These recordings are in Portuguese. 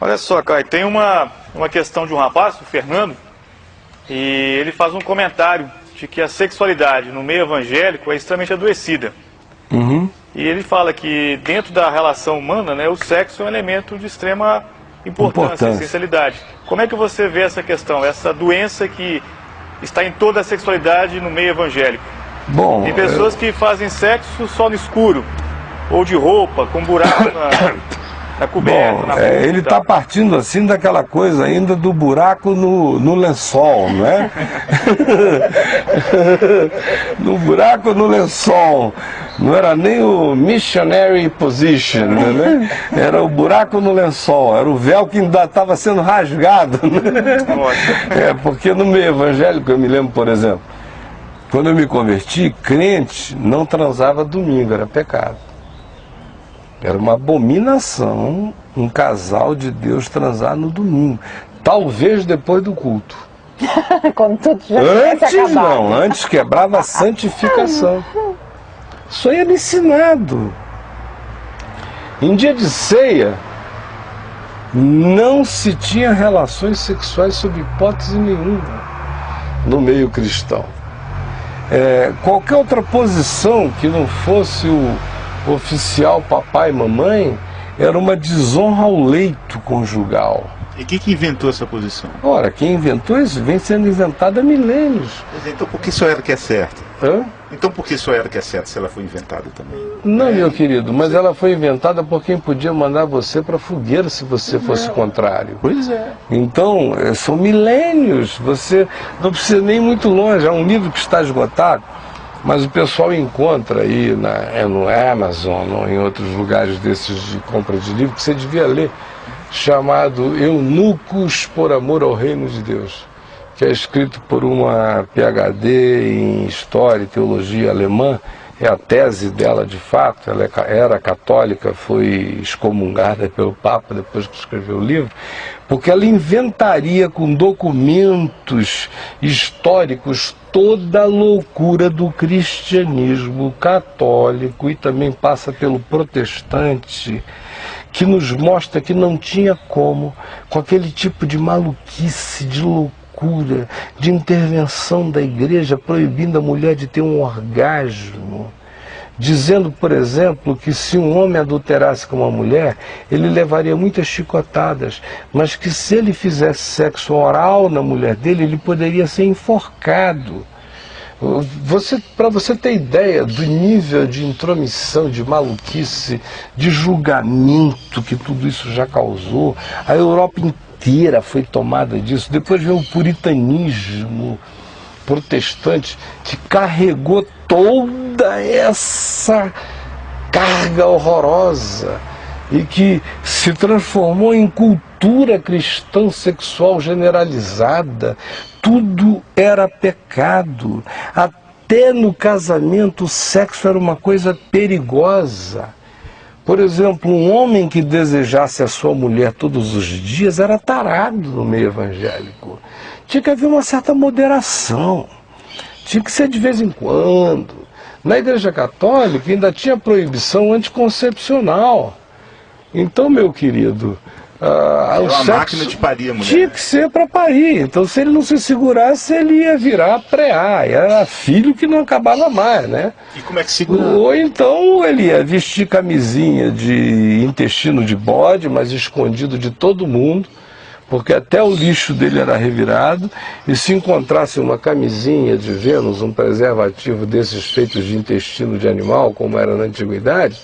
Olha só, Caio, tem uma questão de um rapaz, o Fernando, e ele faz um comentário de que a sexualidade no meio evangélico é extremamente adoecida. Uhum. E ele fala que dentro da relação humana, né, o sexo é um elemento de extrema importância, essencialidade. Como é que você vê essa questão, essa doença que está em toda a sexualidade no meio evangélico? Bom, tem pessoas que fazem sexo só no escuro, ou de roupa, com buraco na coberta, bom, na boca. Ele está partindo assim daquela coisa ainda do buraco no lençol, não é? No buraco no lençol. Não era nem o missionary position, né? Era o buraco no lençol, era o véu que ainda estava sendo rasgado. Né? Porque no meio evangélico, eu me lembro, por exemplo, quando eu me converti, crente não transava domingo, era pecado. Era uma abominação um casal de Deus transar no domingo. Talvez depois do culto. Quando tudo já antes não, antes quebrava a santificação. Isso aí era ensinado. Em dia de ceia, não se tinha relações sexuais sob hipótese nenhuma no meio cristão. Qualquer outra posição que não fosse o oficial papai e mamãe era uma desonra ao leito conjugal. E quem que inventou essa posição? Ora, quem inventou isso vem sendo inventado há milênios. Então por que só ela que é certa? Hã? Então por que só ela que é certa se ela foi inventada também? Não, meu querido, mas ela foi inventada por quem podia mandar você para a fogueira se você fosse contrário. Pois é. Então, são milênios, você não precisa nem ir muito longe, há um livro que está esgotado, mas o pessoal encontra aí no Amazon ou em outros lugares desses de compra de livro que você devia ler, chamado Eunucos por Amor ao Reino de Deus, que é escrito por uma PhD em História e Teologia alemã. É a tese dela de fato, ela era católica, foi excomungada pelo Papa depois que escreveu o livro, porque ela inventaria com documentos históricos toda a loucura do cristianismo católico e também passa pelo protestante, que nos mostra que não tinha como, com aquele tipo de maluquice, de loucura, de intervenção da igreja, proibindo a mulher de ter um orgasmo, dizendo, por exemplo, que se um homem adulterasse com uma mulher, ele levaria muitas chicotadas, mas que se ele fizesse sexo oral na mulher dele, ele poderia ser enforcado. Para você ter ideia do nível de intromissão, de maluquice, de julgamento que tudo isso já causou, a Europa inteira foi tomada disso. Depois veio o puritanismo protestante que carregou toda essa carga horrorosa e que se transformou em cultura cristã sexual generalizada. Tudo era pecado. Até no casamento o sexo era uma coisa perigosa. Por exemplo, um homem que desejasse a sua mulher todos os dias era tarado no meio evangélico. Tinha que haver uma certa moderação. Tinha que ser de vez em quando. Na Igreja Católica ainda tinha proibição anticoncepcional. Então, meu querido, o sexo máquina de parir a mulher. Tinha que ser para parir. Então, se ele não se segurasse, ele ia virar pré-A. Era filho que não acabava mais, né? E como é que segura? Ou então ele ia vestir camisinha de intestino de bode, mas escondido de todo mundo, porque até o lixo dele era revirado, e se encontrasse uma camisinha de Vênus, um preservativo desses feitos de intestino de animal, como era na antiguidade,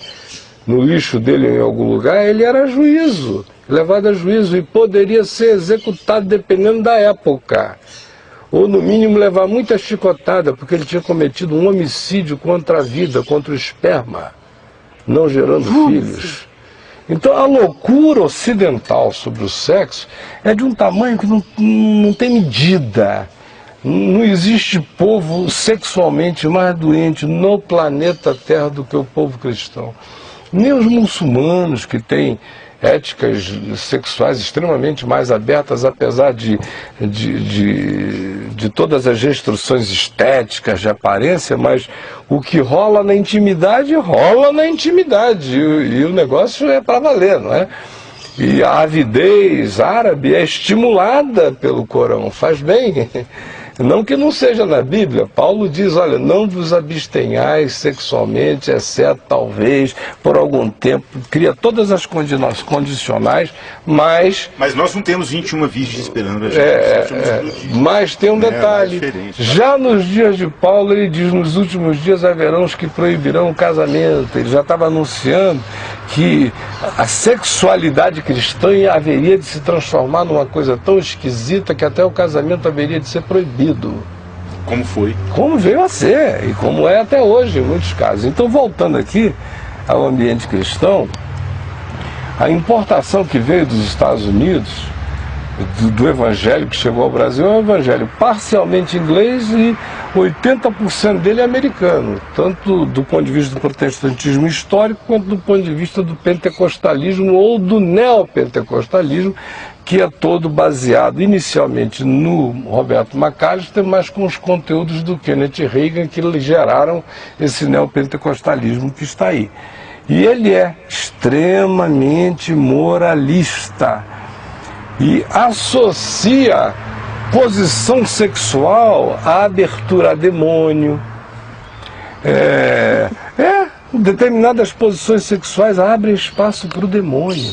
no lixo dele em algum lugar, ele era juízo, levado a juízo, e poderia ser executado dependendo da época. Ou no mínimo levar muita chicotada, porque ele tinha cometido um homicídio contra a vida, contra o esperma, não gerando filhos. Então a loucura ocidental sobre o sexo é de um tamanho que não tem medida. Não existe povo sexualmente mais doente no planeta Terra do que o povo cristão. Nem os muçulmanos, que têm éticas sexuais extremamente mais abertas, apesar de todas as restrições estéticas de aparência, mas o que rola na intimidade, e o negócio é para valer, não é? E a avidez árabe é estimulada pelo Corão, faz bem. Não que não seja na Bíblia. Paulo diz, olha, não vos abstenhais sexualmente, exceto talvez por algum tempo. Cria todas as condicionais, mas... Mas nós não temos 21 virgens esperando a gente. Mas tem um detalhe. Já nos dias de Paulo, ele diz, nos últimos dias haverão os que proibirão o casamento. Ele já estava anunciando que a sexualidade cristã haveria de se transformar numa coisa tão esquisita que até o casamento haveria de ser proibido. Como foi? Como veio a ser, e como é até hoje em muitos casos. Então, voltando aqui ao ambiente cristão, a importação que veio dos Estados Unidos, do evangelho que chegou ao Brasil, é um evangelho parcialmente inglês e 80% dele é americano, tanto do ponto de vista do protestantismo histórico quanto do ponto de vista do pentecostalismo ou do neopentecostalismo, que é todo baseado inicialmente no Roberto McAllister, mas com os conteúdos do Kenneth Reagan que geraram esse neopentecostalismo que está aí. E ele é extremamente moralista e associa posição sexual à abertura a demônio. Determinadas posições sexuais abrem espaço para o demônio.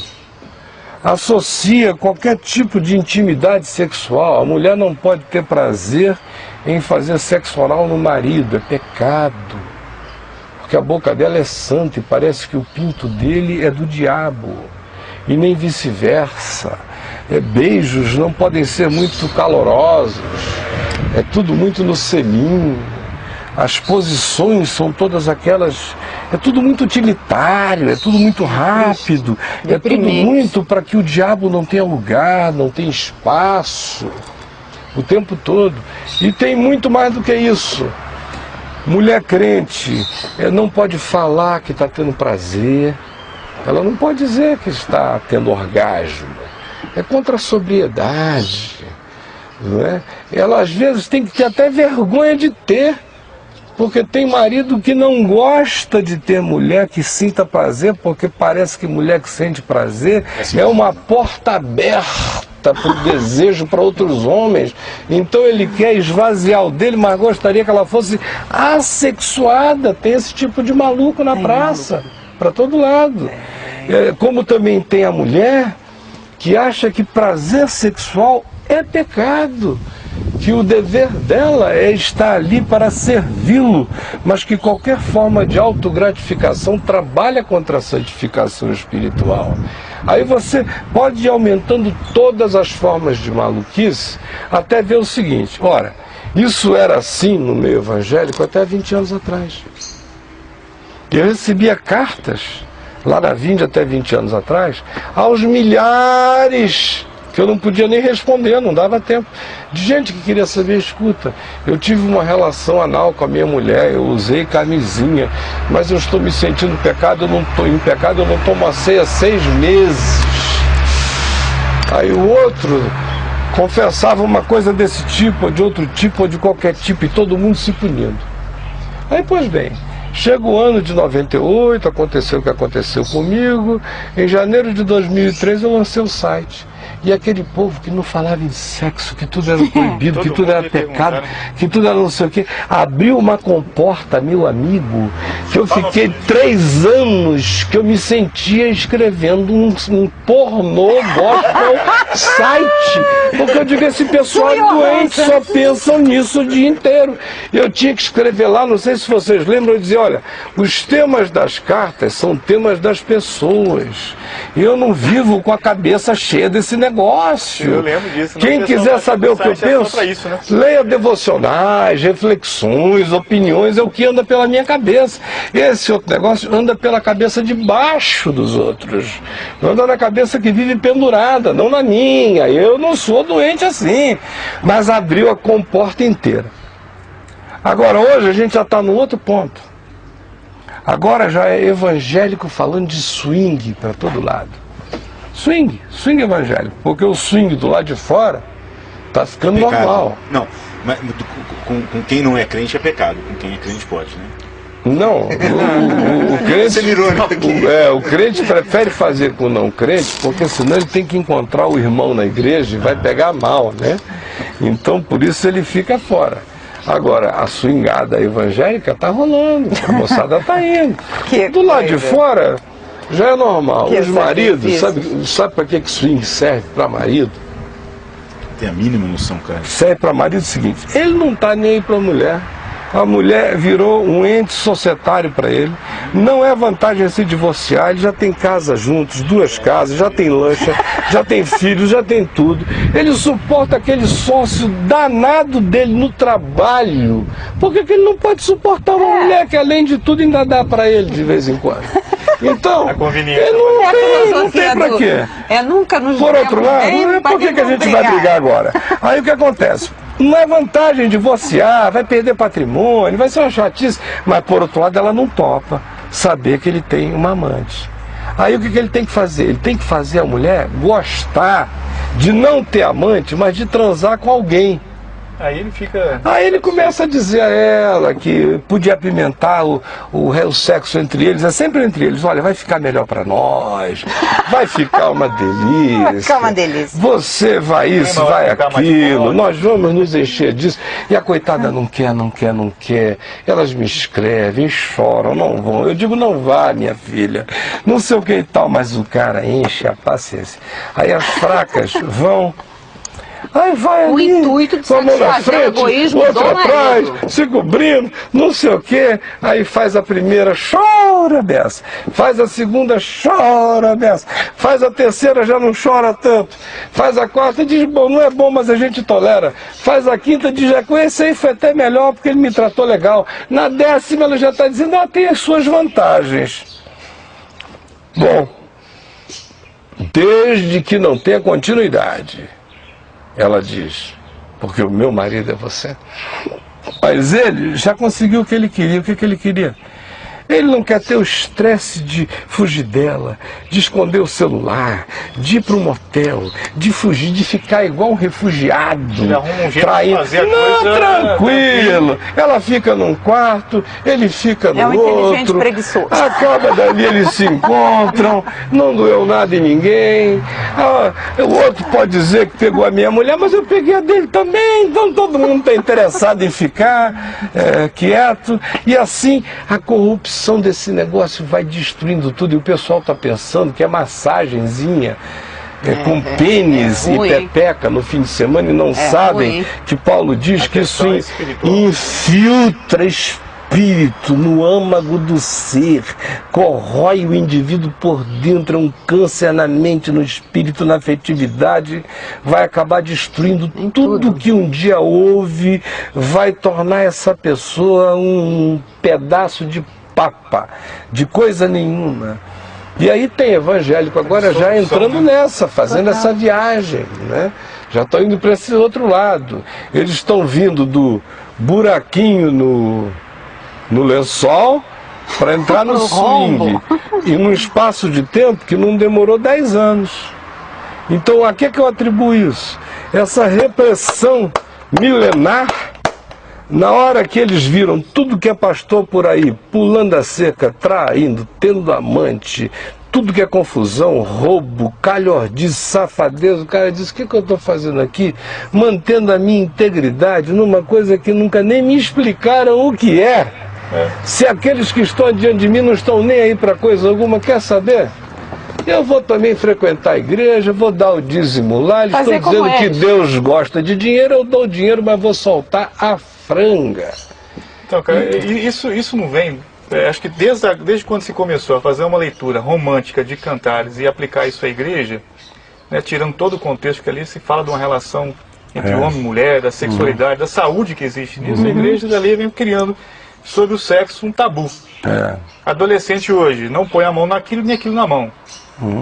Associa qualquer tipo de intimidade sexual. A mulher não pode ter prazer em fazer sexo oral no marido, é pecado. Porque a boca dela é santa e parece que o pinto dele é do diabo. E nem vice-versa. Beijos não podem ser muito calorosos. É tudo muito no selinho. As posições são todas aquelas... É tudo muito utilitário, é tudo muito rápido. É tudo muito para que o diabo não tenha lugar, não tenha espaço. O tempo todo. E tem muito mais do que isso. Mulher crente não pode falar que está tendo prazer. Ela não pode dizer que está tendo orgasmo. É contra a sobriedade. Não é? Ela às vezes tem que ter até vergonha de ter. Porque tem marido que não gosta de ter mulher que sinta prazer, porque parece que mulher que sente prazer é uma porta aberta para o desejo para outros homens. Então ele quer esvaziar o dele, mas gostaria que ela fosse assexuada. Tem esse tipo de maluco na praça, para todo lado. Como também tem a mulher que acha que prazer sexual é pecado. Que o dever dela é estar ali para servi-lo, mas que qualquer forma de autogratificação trabalha contra a santificação espiritual. Aí você pode ir aumentando todas as formas de maluquice até ver o seguinte, ora, isso era assim no meio evangélico até 20 anos atrás. Eu recebia cartas, lá na Vinda até 20 anos atrás, aos milhares que eu não podia nem responder, não dava tempo. De gente que queria saber, escuta, eu tive uma relação anal com a minha mulher, eu usei camisinha, mas eu estou me sentindo pecado, eu não estou em pecado, eu não tomo a ceia há 6 meses. Aí o outro confessava uma coisa desse tipo, ou de outro tipo, ou de qualquer tipo, e todo mundo se punindo. Aí, pois bem, chega o ano de 98, aconteceu o que aconteceu comigo, em janeiro de 2003 eu lancei o site. E aquele povo que não falava em sexo, que tudo era proibido, que tudo era pecado, que tudo era não sei o quê, abriu uma comporta, meu amigo, que eu fiquei 3 anos que eu me sentia escrevendo um pornô gospel site. Porque eu digo, esse pessoal doente só pensam nisso o dia inteiro. Eu tinha que escrever lá, não sei se vocês lembram, eu dizia, olha, os temas das cartas são temas das pessoas. Eu não vivo com a cabeça cheia desse negócio. Eu lembro disso. Quem quiser saber o que eu penso, isso, né? leia devocionais, reflexões, opiniões, é o que anda pela minha cabeça. Esse outro negócio anda pela cabeça de baixo dos outros. Anda na cabeça que vive pendurada, não na minha. Eu não sou doente assim. Mas abriu a comporta inteira. Agora, hoje a gente já está no outro ponto. Agora já é evangélico falando de swing para todo lado. Swing evangélico, porque o swing do lado de fora está ficando normal. Não, mas com quem não é crente é pecado, com quem é crente pode, né? Não, o crente prefere fazer com o não crente, porque senão ele tem que encontrar o irmão na igreja e vai pegar mal, né? Então, por isso ele fica fora. Agora, a swingada evangélica tá rolando, a moçada tá indo. Do lado de fora, já é normal. Os maridos, sabe para que swing serve para marido? Tem a mínima noção, cara. Serve para marido o seguinte, ele não tá nem aí para mulher. A mulher virou um ente societário para ele. Não é vantagem se divorciar, ele já tem casa juntos, 2 casas, já tem lancha, já tem filhos, já tem tudo. Ele suporta aquele sócio danado dele no trabalho. Por que ele não pode suportar uma mulher que, além de tudo, ainda dá para ele de vez em quando? Então, ele não tem para quê? Nunca nos Por outro lado, por que a gente vai brigar agora? Aí o que acontece? Não é vantagem divorciar, vai perder patrimônio, vai ser uma chatice. Mas, por outro lado, ela não topa saber que ele tem uma amante. Aí o que ele tem que fazer? Ele tem que fazer a mulher gostar de não ter amante, mas de transar com alguém. Aí ele começa a dizer a ela que podia apimentar o sexo entre eles, é sempre entre eles. Olha, vai ficar melhor para nós, vai ficar uma delícia. Vai ficar uma delícia. Você vai isso, vai aquilo, nós vamos nos encher disso. E a coitada não quer. Elas me escrevem, choram, não vão. Eu digo, não vá, minha filha. Não sei o que e tal, mas o cara enche a paciência. Aí as fracas vão. Aí vai ali, o intuito de satisfazer o egoísmo do outro atrás, se cobrindo, não sei o quê. Aí faz a primeira, chora beça. Faz a segunda, chora beça. Faz a terceira, já não chora tanto. Faz a quarta, diz, bom, não é bom, mas a gente tolera. Faz a quinta, diz, esse aí foi até melhor porque ele me tratou legal. Na 10ª, ela já está dizendo, tem as suas vantagens. Bom, desde que não tenha continuidade. Ela diz, porque o meu marido é você. Mas ele já conseguiu o que ele queria. O que ele queria? Ele não quer ter o estresse de fugir dela, de esconder o celular, de ir para um motel, de fugir, de ficar igual um refugiado, traindo. Não, tranquilo. Ela fica num quarto, ele fica no outro. Preguiçoso. Acaba dali, eles se encontram, não doeu nada em ninguém. O outro pode dizer que pegou a minha mulher, mas eu peguei a dele também. Então todo mundo está interessado em ficar quieto. E assim a corrupção desse negócio vai destruindo tudo, e o pessoal está pensando que é massagenzinha com pênis e pepeca no fim de semana, e não sabem que Paulo diz que isso infiltra espírito no âmago do ser, corrói o indivíduo por dentro, é um câncer na mente, no espírito, na afetividade, vai acabar destruindo tudo que um dia houve, vai tornar essa pessoa um pedaço de papa, de coisa nenhuma. E aí tem evangélico agora já entrando nessa, fazendo essa viagem, né? Já estão indo para esse outro lado. Eles estão vindo do buraquinho no lençol para entrar no swing. E num espaço de tempo que não demorou 10 anos. Então a que eu atribuo isso? Essa repressão milenar. Na hora que eles viram tudo que é pastor por aí, pulando a cerca, traindo, tendo amante, tudo que é confusão, roubo, calhordice, safadeza, o cara disse, o que eu estou fazendo aqui? Mantendo a minha integridade numa coisa que nunca nem me explicaram o que é. Se aqueles que estão diante de mim não estão nem aí para coisa alguma, quer saber? Eu vou também frequentar a igreja, vou dar o dízimo lá, eles estão dizendo que Deus gosta de dinheiro, eu dou dinheiro, mas vou soltar a franga. Então, cara, isso não vem, acho que desde quando se começou a fazer uma leitura romântica de Cantares e aplicar isso à igreja, né, tirando todo o contexto que ali se fala de uma relação entre homem e mulher, da sexualidade, da saúde que existe nisso, a igreja dali vem criando sobre o sexo um tabu. Adolescente hoje não põe a mão naquilo nem aquilo na mão.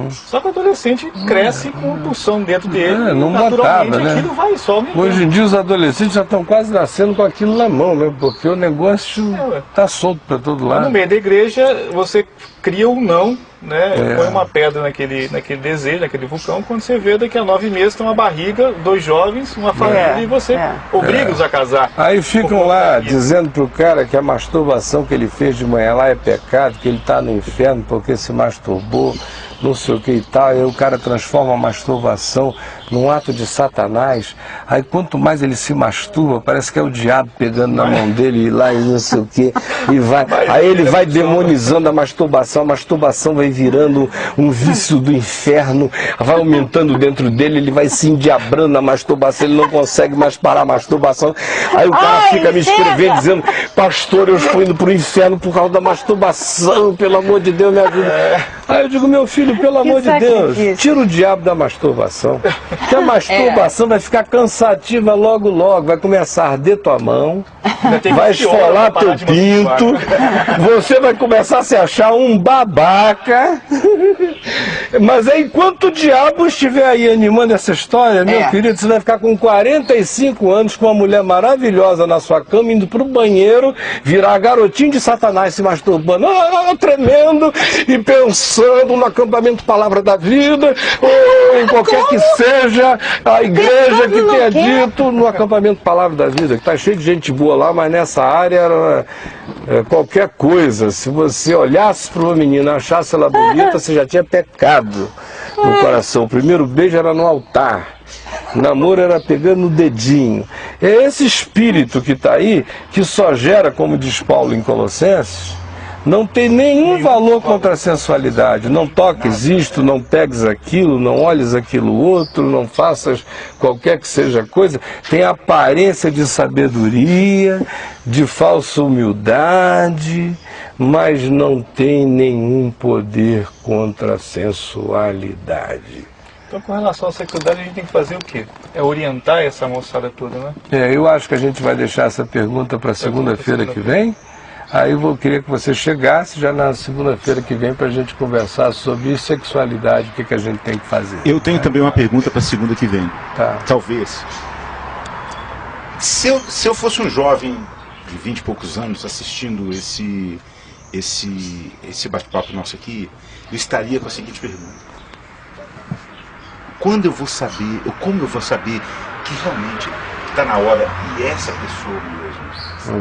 Só que o adolescente cresce com uma pulsão dentro dele, não naturalmente botava, né? Aquilo vai só aumentando. Hoje em dia os adolescentes já estão quase nascendo com aquilo na mão, né? Porque o negócio está solto para todo lado. No meio da igreja você cria um não né, põe uma pedra naquele desejo, naquele vulcão, quando você vê daqui a 9 meses tem uma barriga, 2 jovens, uma família, e você obriga-os a casar. Aí ficam lá dizendo pro cara que a masturbação que ele fez de manhã lá é pecado, que ele está no inferno porque se masturbou, não sei o que e tal, aí o cara transforma a masturbação num ato de Satanás. Aí quanto mais ele se masturba, parece que é o diabo pegando na mão dele e lá e não sei o que, e vai. Aí ele vai demonizando a masturbação vai virando um vício do inferno, vai aumentando dentro dele, ele vai se endiabrando na masturbação, ele não consegue mais parar a masturbação. Aí o cara fica me escrevendo dizendo, pastor, eu estou indo pro inferno por causa da masturbação, pelo amor de Deus, me ajuda. Aí eu digo, meu filho, pelo amor de Deus, tira o diabo da masturbação, que a masturbação vai ficar cansativa logo, vai começar a arder tua mão, vai esfolar teu pinto, você vai começar a se achar um babaca, mas aí enquanto o diabo estiver aí animando essa história, meu querido, você vai ficar com 45 anos com uma mulher maravilhosa na sua cama, indo pro banheiro, virar garotinho de Satanás se masturbando, tremendo, e pensando no acampamento Palavra da Vida, ou em qualquer que seja a igreja que tenha dito, no acampamento Palavra da Vida, que está cheio de gente boa lá, mas nessa área era qualquer coisa. Se você olhasse para uma menina, achasse ela bonita, você já tinha pecado no coração. O primeiro beijo era no altar. O namoro era pegando no dedinho. É esse espírito que está aí, que só gera, como diz Paulo em Colossenses, não tem nenhum valor contra a sensualidade. Não toques isto, não pegues aquilo, não olhes aquilo outro, não faças qualquer que seja coisa. Tem aparência de sabedoria, de falsa humildade, mas não tem nenhum poder contra a sensualidade. Então, com relação à sexualidade, a gente tem que fazer o quê? É orientar essa moçada toda, né? Eu acho que a gente vai deixar essa pergunta para segunda-feira que vem. Aí eu queria que você chegasse já na segunda-feira que vem para a gente conversar sobre sexualidade, o que a gente tem que fazer. Eu tenho também uma pergunta para segunda que vem. Tá. Talvez. Se eu fosse um jovem de 20 e poucos anos assistindo esse bate-papo nosso aqui, eu estaria com a seguinte pergunta. Quando eu vou saber, ou como eu vou saber que realmente está na hora e essa pessoa mesmo?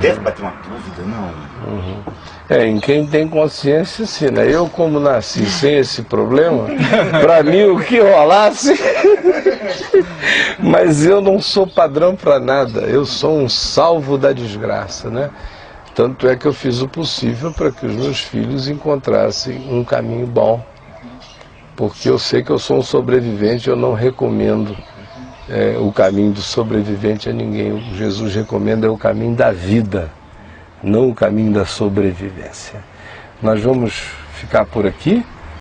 Deve bater uma dúvida, não? Em quem tem consciência, sim, né? Eu, como nasci sem esse problema, para mim o que rolasse... Mas eu não sou padrão para nada, eu sou um salvo da desgraça, né? Tanto é que eu fiz o possível para que os meus filhos encontrassem um caminho bom. Porque eu sei que eu sou um sobrevivente, eu não recomendo o caminho do sobrevivente a ninguém. O que Jesus recomenda é o caminho da vida, não o caminho da sobrevivência. Nós vamos ficar por aqui.